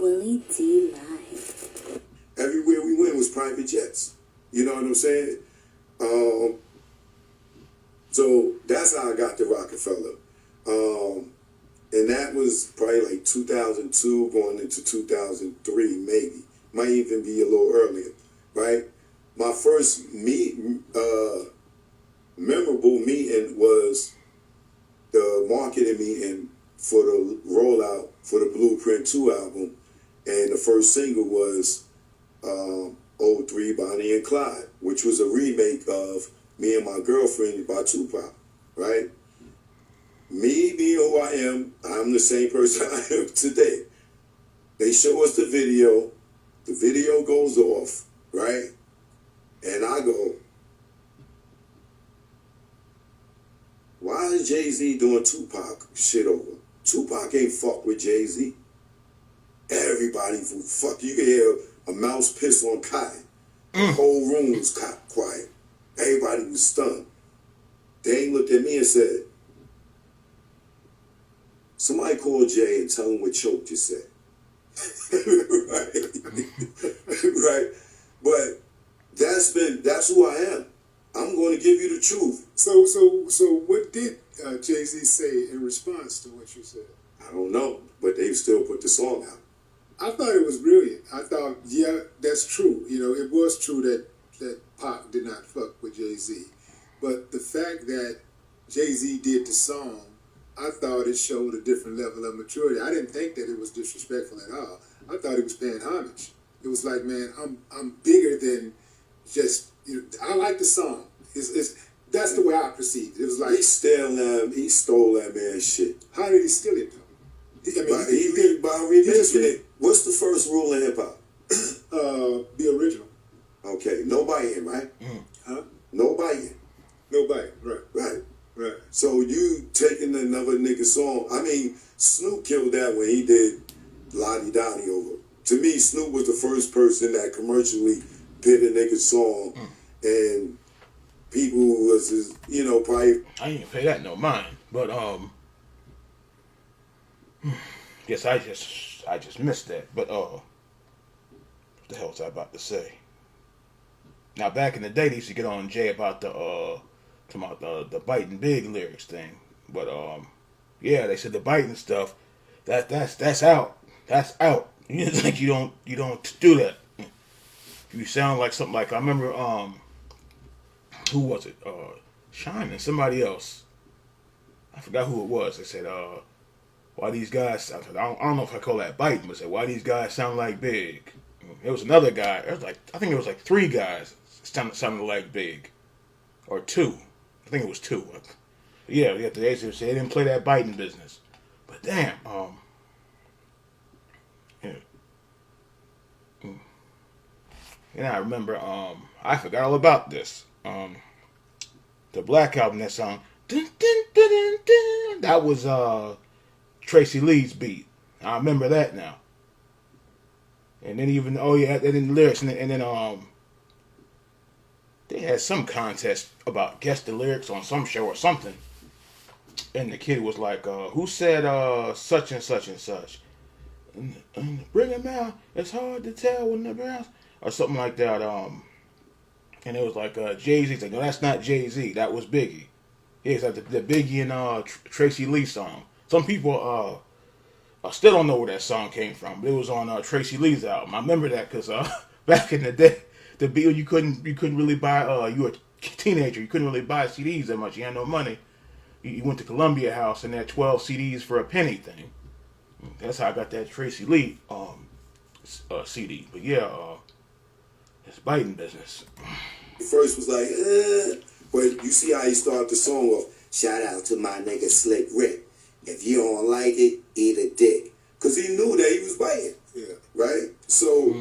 Willie D Live. Everywhere we went was private jets. You know what I'm saying? So that's how I got to Rockefeller. And that was probably like 2002 going into 2003, maybe. Might even be a little earlier, right? My first memorable meeting was the marketing meeting for the rollout for the Blueprint 2 album. And the first single was 03 Bonnie and Clyde, which was a remake of Me and My Girlfriend by Tupac, right? Me being who I am, I'm the same person I am today. They show us the video goes off, right? And I go, why is Jay-Z doing Tupac shit over? Tupac ain't fuck with Jay-Z. Everybody fuck. You can hear a mouse piss on cotton. The whole room was quiet. Everybody was stunned. Dane looked at me and said, somebody call Jay and tell him what Choke just said. Right? Right? But that's who I am. I'm going to give you the truth. So what did Jay-Z say in response to what you said? I don't know, but they still put the song out. I thought it was brilliant. I thought, yeah, that's true. You know, it was true that Pac did not fuck with Jay-Z. But the fact that Jay-Z did the song, I thought it showed a different level of maturity. I didn't think that it was disrespectful at all. I thought he was paying homage. It was like, man, I'm bigger than just, you know, I like the song. That's the way I perceived it. It was like he stole that man's shit. How did he steal it though? By remixing it. What's the first rule in hip hop? The original. Okay, no biting, right? Huh? No biting. No biting, right. Right. Right. So you taking another nigga's song. I mean, Snoop killed that when he did Lottie Dottie over. To me, Snoop was the first person that commercially bit a nigga's song, and people was, you know, probably. I ain't pay that no mind, but guess I just missed that. But what the hell was I about to say? Now back in the day, they used to get on Jay about the biting big lyrics thing. But yeah, they said the biting stuff that's out. That's out. You think you don't do that. You sound like something like I remember who was it? Shine and somebody else. I forgot who it was. They said why these guys, I don't know if I call that biting, but said why these guys sound like Big. There was another guy. I think it was like 3 guys sounded like Big, or 2. I think it was 2. Yeah. They didn't play that biting business. But damn, and I remember, I forgot all about this. The Black Album, that song, dun, dun, dun, dun, dun, that was Tracy Lee's beat. I remember that now. And then even and then the lyrics, and then they had some contest about guess the lyrics on some show or something. And the kid was like, who said such and such and such? And bring him out. It's hard to tell when the girls, or something like that. And it was like Jay-Z. Like, no, that's not Jay-Z. That was Biggie. It's like the Biggie and Tracy Lee song. Some people still don't know where that song came from, but it was on Tracy Lee's album. I remember that because back in the day, the Beatle you couldn't really buy. You were a teenager, you couldn't really buy CDs that much. You had no money. You went to Columbia House and had 12 CDs for a penny thing. That's how I got that Tracy Lee CD. But yeah, it's biting business. First was like, but you see how he started the song off. Shout out to my nigga Slick Rick. If you don't like it, eat a dick. Because he knew that he was biting. Yeah. Right? So,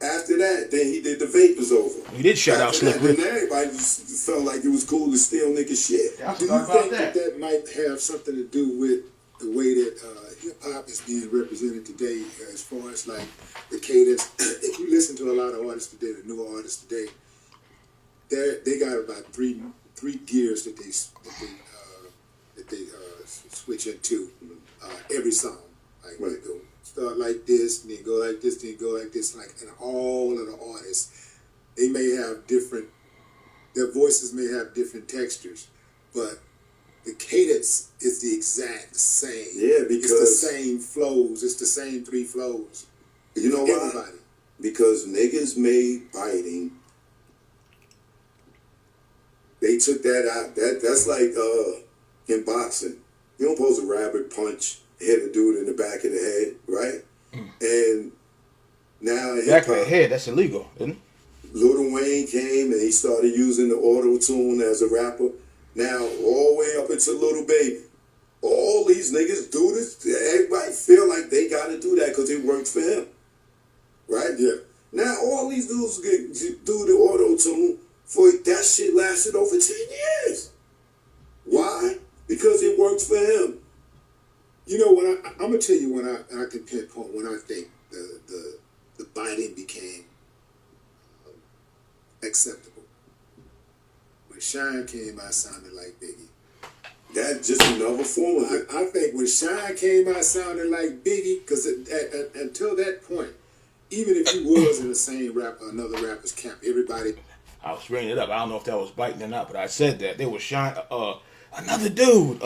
after that, then he did the Vapors over. He did shout out Slick Rick. Then everybody just felt like it was cool to steal nigga shit. Do you think that might have something to do with the way that hip-hop is being represented today as far as like the cadence? If you listen to a lot of artists today, the newer artists today, they got about three gears that they switch into every song. Like they go start like this, and then go like this, then go like this. Like, and all of the artists, they may have different. Their voices may have different textures, but the cadence is the exact same. Yeah, because it's the same flows. It's the same 3 flows. You know why? Everybody. Because niggas made biting. They took that out. That's like in boxing. You don't supposed to rabbit punch, hit a dude in the back of the head, right? And now in Back of the hip-hop, head, that's illegal, isn't it? Lil Wayne came and he started using the auto tune as a rapper. Now all the way up into Lil Baby, all these niggas do this. Everybody feel like they got to do that because it worked for him, right? Yeah. Now all these dudes do the auto tune for that shit lasted over 10 years. Why? Because it worked for him. You know when I'm gonna tell you when I can pinpoint when I think the biting became acceptable. When Shine came out sounded like Biggie. That's just another form of it. I think when Shine came out sounding like Biggie, because until that point, even if he was in the same another rapper's camp, everybody. I was bringing it up. I don't know if that was biting or not, but I said that they were Shine. Another dude,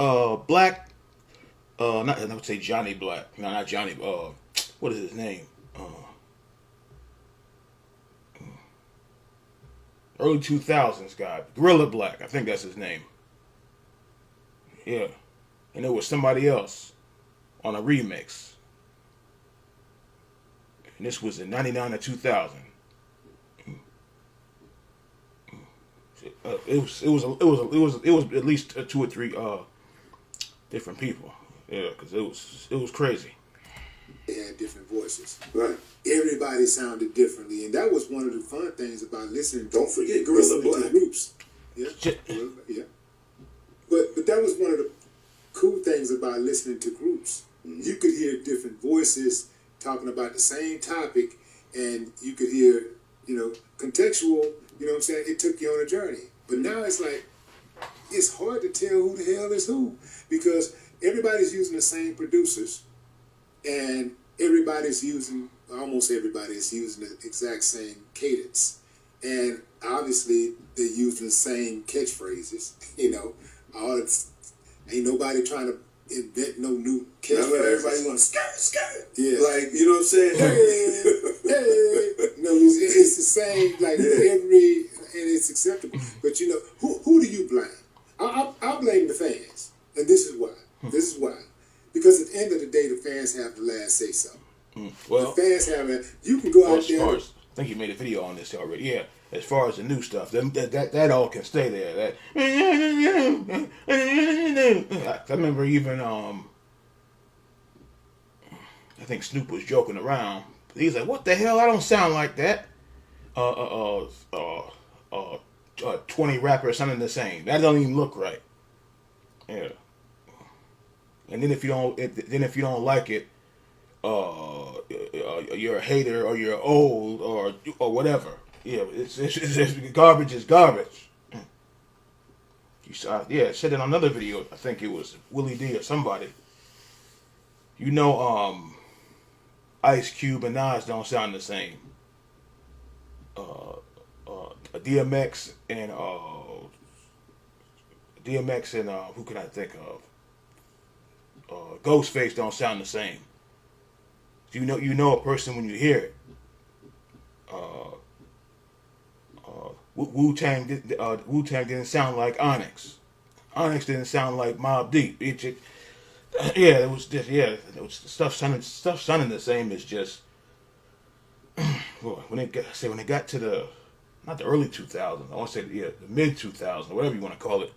Black. Not I would say Johnny Black. No, not Johnny. What is his name? Early 2000s guy, Gorilla Black. I think that's his name. Yeah, and it was somebody else on a remix. And this was in '99 or 2000. It was at least 2 or 3 different people. Yeah, because it was crazy. They had different voices. Right. Everybody sounded differently, and that was one of the fun things about listening. Don't forget Gorilla listening to Black. groups. Yeah, yeah. But that was one of the cool things about listening to groups. Mm-hmm. You could hear different voices talking about the same topic, and you could hear, contextual. You know what I'm saying? It took you on a journey. But now it's like it's hard to tell who the hell is who because everybody's using the same producers, and almost everybody is using the exact same cadence, and obviously they're using the same catchphrases. Ain't nobody trying to invent no new catchphrases. Remember everybody going skirt. Yeah, like you know what I'm saying. Hey. No, it's the same. Like and it's acceptable. But who do you blame? I blame the fans, and this is why. This is why. Because at the end of the day, the fans have the last say so. Well, the fans have it. You can go out there. I think you made a video on this already. Yeah, as far as the new stuff, that all can stay there. I remember even I think Snoop was joking around. He's like, "What the hell? I don't sound like that." 20 rappers sounding the same. That don't even look right. Yeah. And then if you don't like it, you're a hater or you're old or whatever. Yeah, it's garbage is garbage. You saw, I said it on another video. I think it was Willie D or somebody. Ice Cube and Nas don't sound the same. DMX and who can I think of? Ghostface don't sound the same. You know a person when you hear it. Wu-Tang didn't sound like Onyx. Onyx didn't sound like Mobb Deep. It was stuff sounding the same. It's just when it got to the not the early 2000s. I want to say the mid 2000s, whatever you want to call it.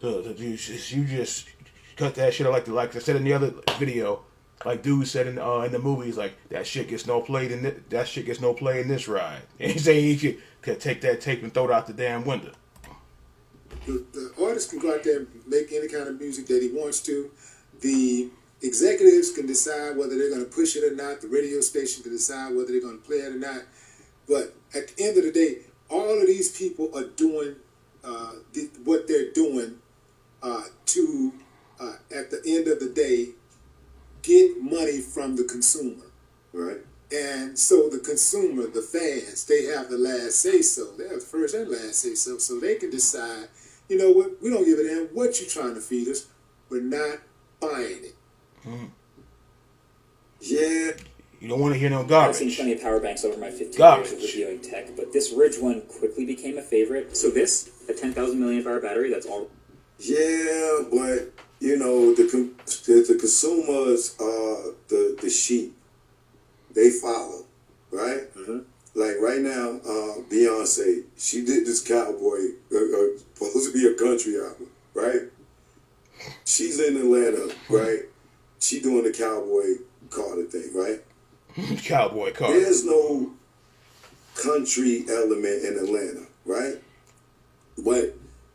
You just cut that shit out like I said in the other video. Like dude said in the movies, like that shit gets no play in this ride. And he's saying he could take that tape and throw it out the damn window. The artist can go out there and make any kind of music that he wants to. The executives can decide whether they're going to push it or not. The radio station can decide whether they're going to play it or not. But at the end of the day, all of these people are doing what they're doing to, at the end of the day, get money from the consumer. Right. And so the consumer, the fans, they have the last say so. They have the first and last say so. So they can decide, you know what, we don't give a damn what you're trying to feed us. We're not buying it. Mm. Yeah. You don't want to hear no I've seen garbage. plenty of power banks over my 15 Garbage. years of reviewing tech, but this Ridge one quickly became a favorite. So this, a 10,000 milliamp hour battery, that's all. Yeah, but you know the consumers are the sheep. They follow, right? Mm-hmm. Like right now, Beyonce, she did this cowboy, supposed to be a country album, right? She's in Atlanta, right? She doing the cowboy Carter thing, right? Cowboy car. There's no country element in Atlanta, right? But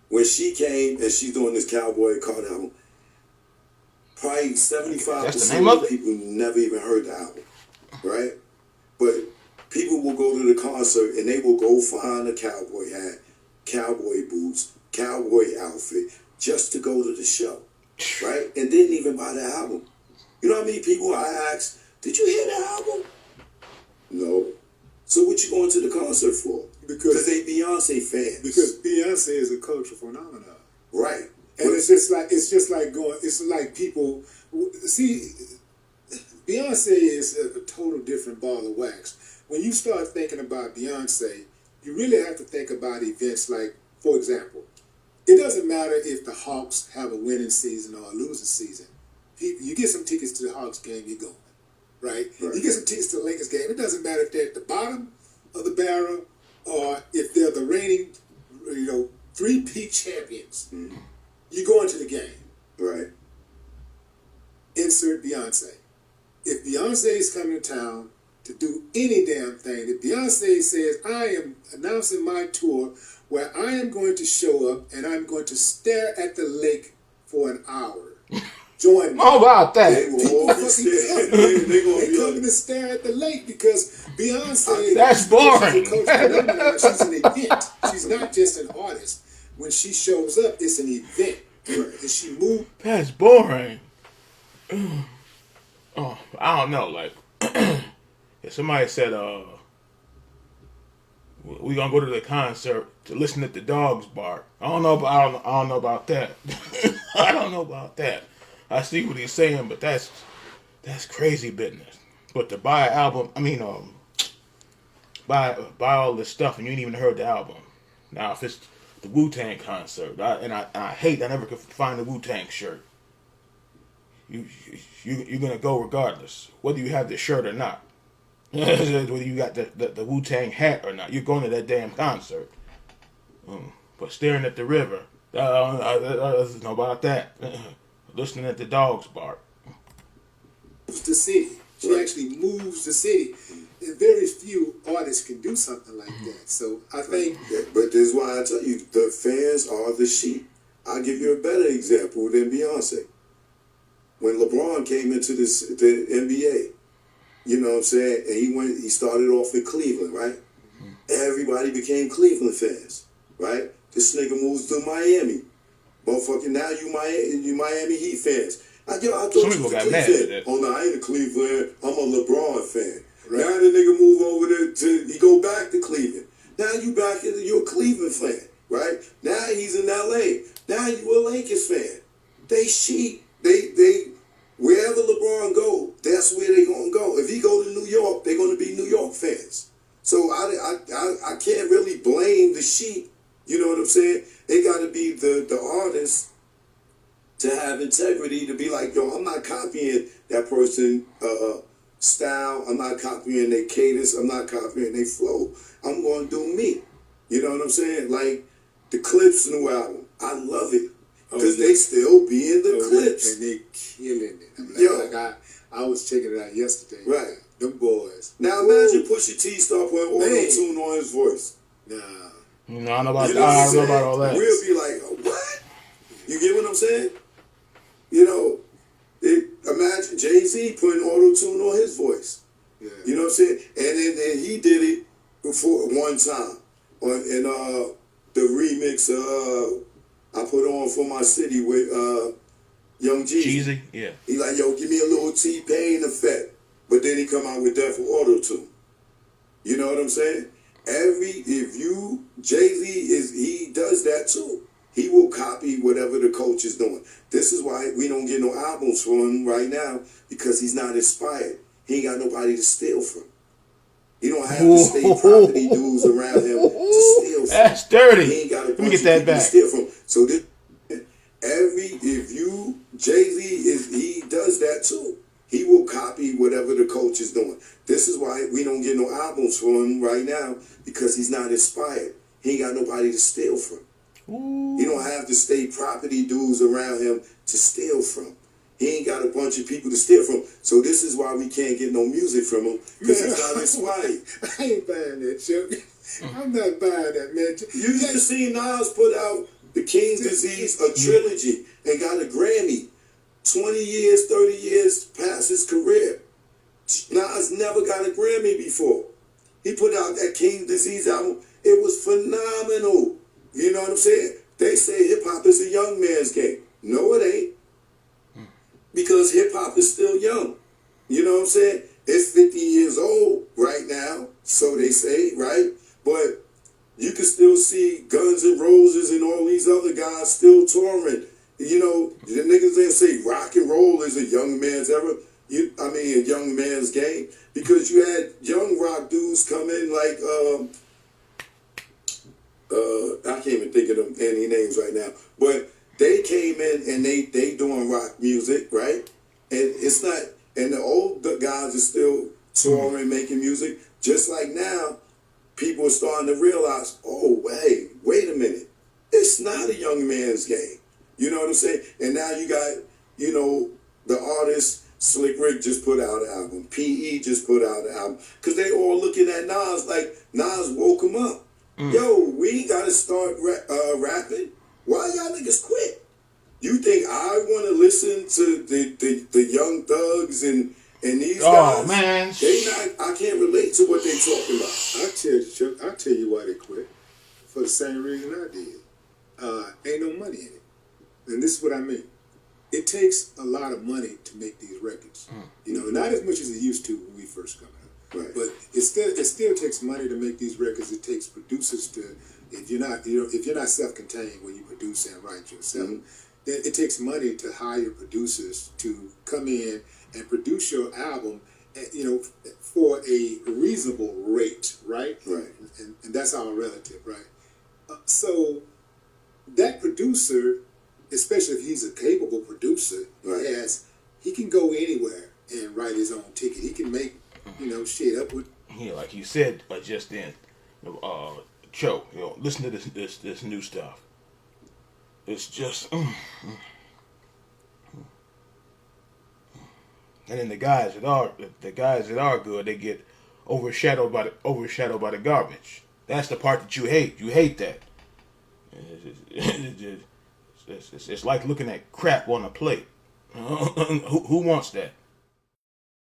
when she came and she's doing this cowboy Carter album, probably 75% That's the name of of it? people never even heard the album, right? But people will go to the concert and they will go find a cowboy hat, cowboy boots, cowboy outfit just to go to the show, right? And didn't even buy the album. You know how many people I asked, did you hear the album? No. So what you going to the concert for? Because they Beyonce fans. Because Beyonce is a cultural phenomenon. Right. And But- it's just like going, it's like people, see, Beyonce is a total different ball of wax. When you start thinking about Beyonce, you really have to think about events like, for example, it doesn't matter if the Hawks have a winning season or a losing season. You get some tickets to the Hawks game, you're going, right? You get some tickets to the Lakers game. It doesn't matter if they're at the bottom of the barrel or if they're the reigning, three-peat champions. Mhm. You're going to the game. Right. Insert Beyonce. If Beyonce is coming to town to do any damn thing, if Beyonce says, I am announcing my tour where I am going to show up and I'm going to stare at the lake for an hour. Join me. How about They that? will all be staring. They gonna They be coming like, to stare at the lake because Beyonce. That's boring. She's a cultural phenomenon. She's an event. She's not just an artist. When she shows up, it's an event. And she moves. That's boring. Oh, I don't know. Like, if somebody said, we gonna go to the concert to listen to the dogs bark. I don't know about that. I don't know about that. I see what he's saying, but that's crazy business. But to buy an album, buy all this stuff and you ain't even heard the album. Now, if it's the Wu-Tang concert, I never could find the Wu-Tang shirt. You're gonna go regardless, whether you have the shirt or not. Whether you got the Wu-Tang hat or not, you're going to that damn concert. But staring at the river, I don't know about that. Listening at the dogs bark. Moves the city. She actually moves the city. And very few artists can do something like that. So I think. but this is why I tell you, the fans are the sheep. I'll give you a better example than Beyonce. When LeBron came into the NBA, you know what I'm saying, and he started off in Cleveland, right? Everybody became Cleveland fans, right? This nigga moves to Miami. Motherfucking now you Miami Heat fans. I thought Some you people was a got Cleveland mad fan. at that. Oh no, I ain't a Cleveland. I'm a LeBron fan. Right. Now the nigga move over there he go back to Cleveland. Now you're a Cleveland fan, right? Now he's in LA. Now you a Lakers fan. They sheep. They wherever LeBron go, that's where they gonna go. If he go to New York, they're gonna be New York fans. So I can't really blame the sheep. You know what I'm saying? They got to be the artists to have integrity, to be like, yo, I'm not copying that person style. I'm not copying their cadence. I'm not copying their flow. I'm going to do me. You know what I'm saying? Like the Clips new album. I love it because they still be in the Clips. And they killing it. I'm Yo. like I was checking it out yesterday. Right. Them boys. Now imagine Pusha T start putting auto-tune on his voice. Nah. I don't know about You that. know what I I'm don't know saying? about all that. We'll be like, what? You get what I'm saying? You know, imagine Jay-Z putting auto-tune on his voice. Yeah. You know what I'm saying? And then he did it before one time in the remix I put on for my city with Young Jeezy. Jeezy, yeah. He like, yo, give me a little T-Pain effect. But then he come out with that for auto-tune. You know what I'm saying? Jay-Z he does that too. He will copy whatever the coach is doing. This is why we don't get no albums from him right now, because he's not inspired. He ain't got nobody to steal from. He don't have the state property dudes around him to steal from. That's dirty. He ain't got a Let me bunch get of that people back. to steal from. So Jay-Z he does that too. He will copy whatever the coach is doing. This is why we don't get no albums from him right now, because he's not inspired. He ain't got nobody to steal from. Ooh. He don't have the state property dudes around him to steal from. He ain't got a bunch of people to steal from. So this is why we can't get no music from him, because he's not inspired. I ain't buying that, Chuck. I'm not buying that, man. You just seen Nas put out The King's Disease, a trilogy, and got a Grammy. 20 years, 30 years past his career. Nas never got a Grammy before. He put out that King's Disease album. It was phenomenal. You know what I'm saying? They say hip-hop is a young man's game. No, it ain't. Because hip-hop is still young. You know what I'm saying? It's 50 years old right now, so they say, right? But you can still see Guns N' Roses and all these other guys still touring. You know, the niggas they say rock and roll is a young man's era. A young man's game. Because you had young rock dudes come in like, I can't even think of them any names right now. But they came in and they doing rock music, right? And it's not, and the old guys are still touring, making music. Just like now, people are starting to realize, oh, hey, wait a minute. It's not a young man's game. You know what I'm saying? And now you got, the artist Slick Rick just put out an album. P.E. just put out an album. Because they all looking at Nas like Nas woke him up. Yo, we got to start rapping. Why y'all niggas quit? You think I want to listen to the young thugs and these guys? Oh, man. I can't relate to what they talking about. I'll tell you why they quit. For the same reason I did. Ain't no money in it. And this is what I mean. It takes a lot of money to make these records. Not as much as it used to when we first got out. Right. But it still takes money to make these records. It takes producers to, if you're not self-contained where you produce and write yourself, then it takes money to hire producers to come in and produce your album, for a reasonable rate, right? Right. And that's all relative, right? So that producer, especially if he's a capable producer, Right. he can go anywhere and write his own ticket. He can make, shit up with. Yeah, like you said, just then, Cho, listen to this new stuff. It's just, and then the guys that are good, they get overshadowed by the garbage. That's the part that you hate. You hate that. It's like looking at crap on a plate. Who wants that?